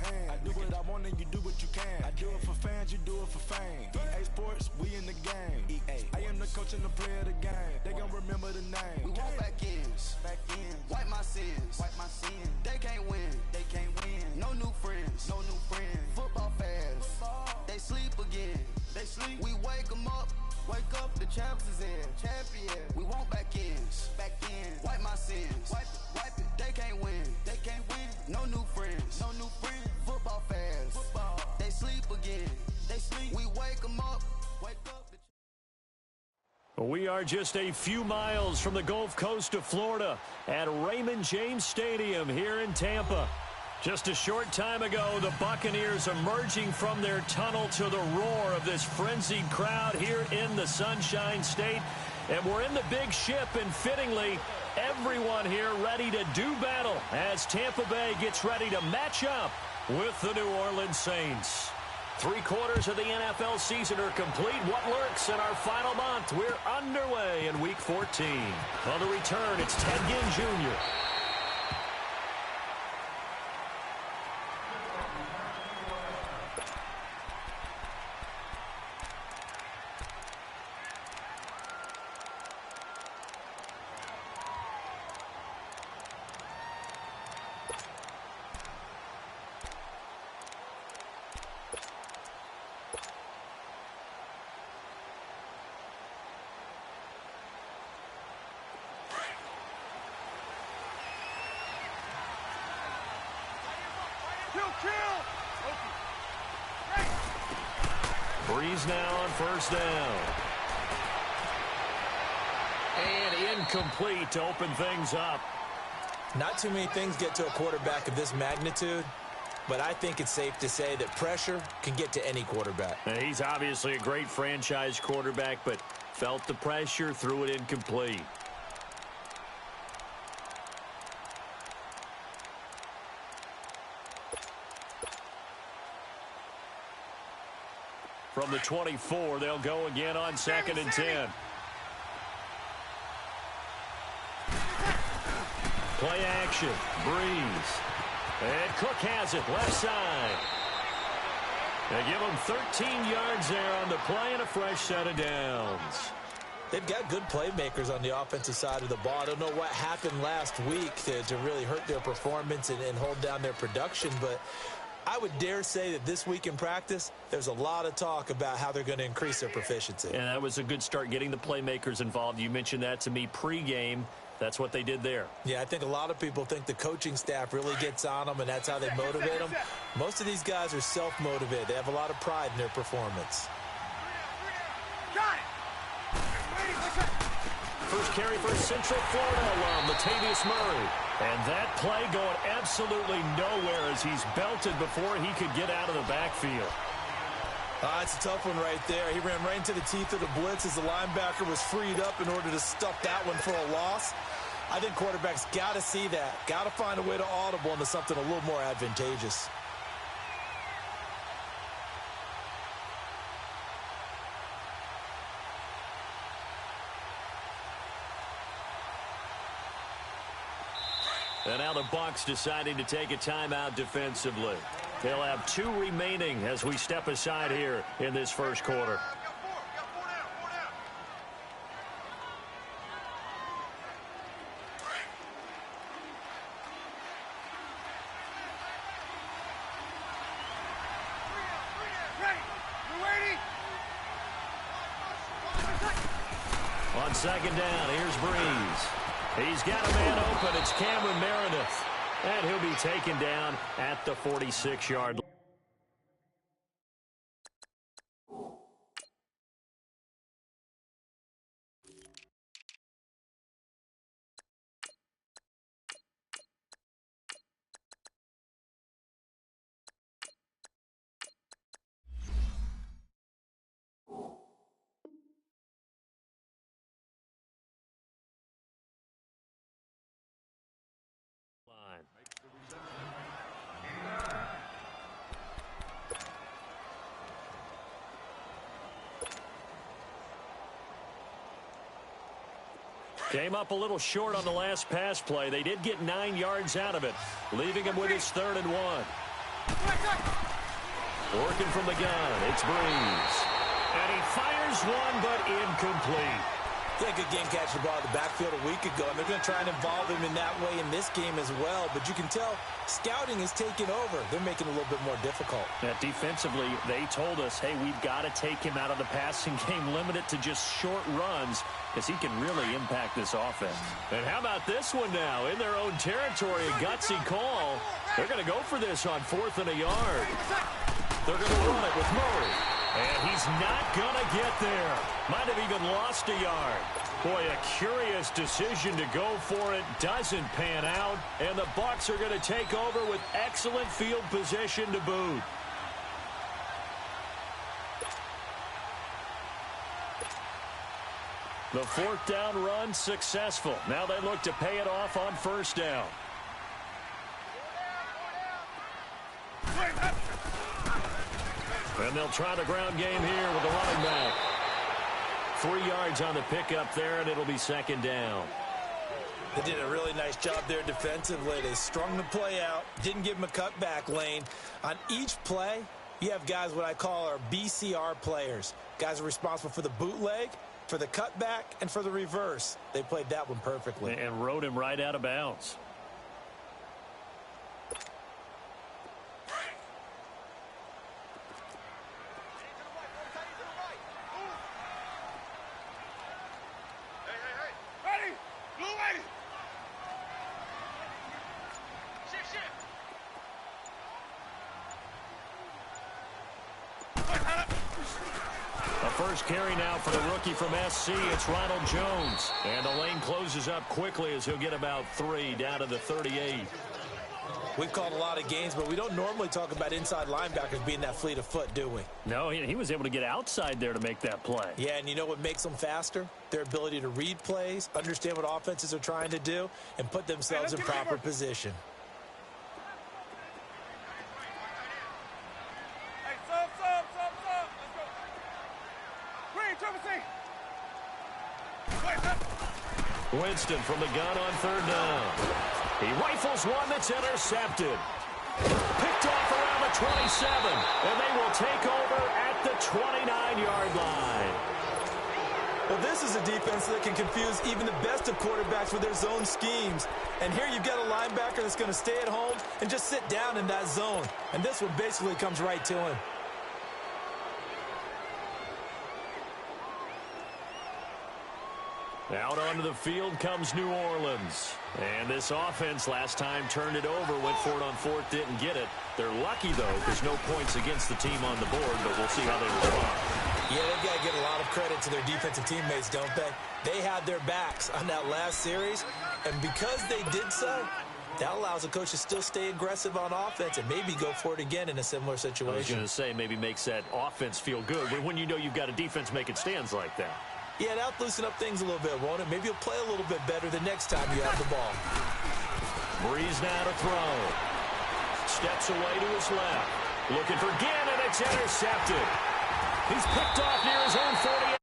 hand. I do what I want and you do what you can. I do it for fans, you do it for fame. EA Sports, we in the game. I am the coach and the player of the game. They gon' remember the name. We want back ends. Wipe my sins. They can't win. No new friends. Football fans. They sleep again. We wake them up. Wake up, the champs is in. Champion. We want back ends. Wipe my sins. Wipe it. They can't win. No new friends. Football fans. They sleep again. We wake them up. Wake up. We are just a few miles from the Gulf Coast of Florida at Raymond James Stadium here in Tampa. Just a short time ago, the Buccaneers emerging from their tunnel to the roar of this frenzied crowd here in the Sunshine State. And we're in the big ship, and fittingly, everyone here ready to do battle as Tampa Bay gets ready to match up with the New Orleans Saints. 3/4 of the NFL season are complete. What lurks in our final month? We're underway in Week 14. On the return, it's Ted Ginn Jr. Breeze now on first down. And incomplete to open things up. Not too many things get to a quarterback of this magnitude, but I think it's safe to say that pressure can get to any quarterback. He's obviously a great franchise quarterback, but felt the pressure, threw it incomplete. From the 24, they'll go again on 2nd and 10. Play action. Breeze. And Cook has it left side. They give him 13 yards there on the play and a fresh set of downs. They've got good playmakers on the offensive side of the ball. I don't know what happened last week to really hurt their performance and hold down their production, but I would dare say that this week in practice, there's a lot of talk about how they're going to increase their proficiency. And that was a good start, getting the playmakers involved. You mentioned that to me pregame. That's what they did there. Yeah, I think a lot of people think the coaching staff really gets on them, and that's how they motivate them. Most of these guys are self-motivated. They have a lot of pride in their performance. Got it! First carry for Central Florida alum, Latavius Murray. And that play going absolutely nowhere as he's belted before he could get out of the backfield. It's a tough one right there. He ran right into the teeth of the blitz as the linebacker was freed up in order to stuff that one for a loss. I think quarterbacks got to see that. Got to find a way to audible into something a little more advantageous. And now the Bucs deciding to take a timeout defensively. They'll have 2 remaining as we step aside here in this first quarter. On 2nd down, here's Breeze. He's got a man open. It's Cameron Meredith. And he'll be taken down at the 46-yard line. Came up a little short on the last pass play. They did get 9 yards out of it, leaving him with his 3rd and 1. Working from the gun, it's Breeze. And he fires one, but incomplete. Yeah, good game catching the ball in the backfield a week ago, and they're going to try and involve him in that way in this game as well. But you can tell scouting is taking over. They're making it a little bit more difficult. Defensively, they told us, hey, we've got to take him out of the passing game, limit it to just short runs, because he can really impact this offense. And how about this one now? In their own territory, a gutsy call. They're going to go for this on 4th and a yard. They're going to run it with Murray. And he's not going to get there. Might have even lost a yard. Boy, a curious decision to go for it. Doesn't pan out. And the Bucs are going to take over with excellent field position to boot. The 4th down run successful. Now they look to pay it off on 1st down. And they'll try the ground game here with the running back. 3 yards on the pickup there, and it'll be 2nd down. They did a really nice job there defensively. They strung the play out, didn't give him a cutback lane. On each play, you have guys what I call our BCR players. Guys are responsible for the bootleg, for the cutback, and for the reverse. They played that one perfectly. And rode him right out of bounds. First carry now for the rookie from SC. It's Ronald Jones. And the lane closes up quickly as he'll get about 3 down to the 38. We've called a lot of games, but we don't normally talk about inside linebackers being that fleet of foot, do we? No, he was able to get outside there to make that play. Yeah, and you know what makes them faster? Their ability to read plays, understand what offenses are trying to do, and put themselves in proper position. Winston from the gun on 3rd down. He rifles one that's intercepted. Picked off around the 27, and they will take over at the 29-yard line. Well, this is a defense that can confuse even the best of quarterbacks with their zone schemes. And here you've got a linebacker that's going to stay at home and just sit down in that zone. And this one basically comes right to him. Out onto the field comes New Orleans. And this offense last time turned it over, went for it on 4th, didn't get it. They're lucky, though, there's no points against the team on the board, but we'll see how they respond. Yeah, they've got to give a lot of credit to their defensive teammates, don't they? They had their backs on that last series, and because they did so, that allows a coach to still stay aggressive on offense and maybe go for it again in a similar situation. I was going to say, maybe makes that offense feel good when you know you've got a defense making stands like that. Yeah, that'll loosen up things a little bit, won't it? Maybe you'll play a little bit better the next time you have the ball. Breeze now to throw. Steps away to his left. Looking for Ginn, and it's intercepted. He's picked off near his own 48.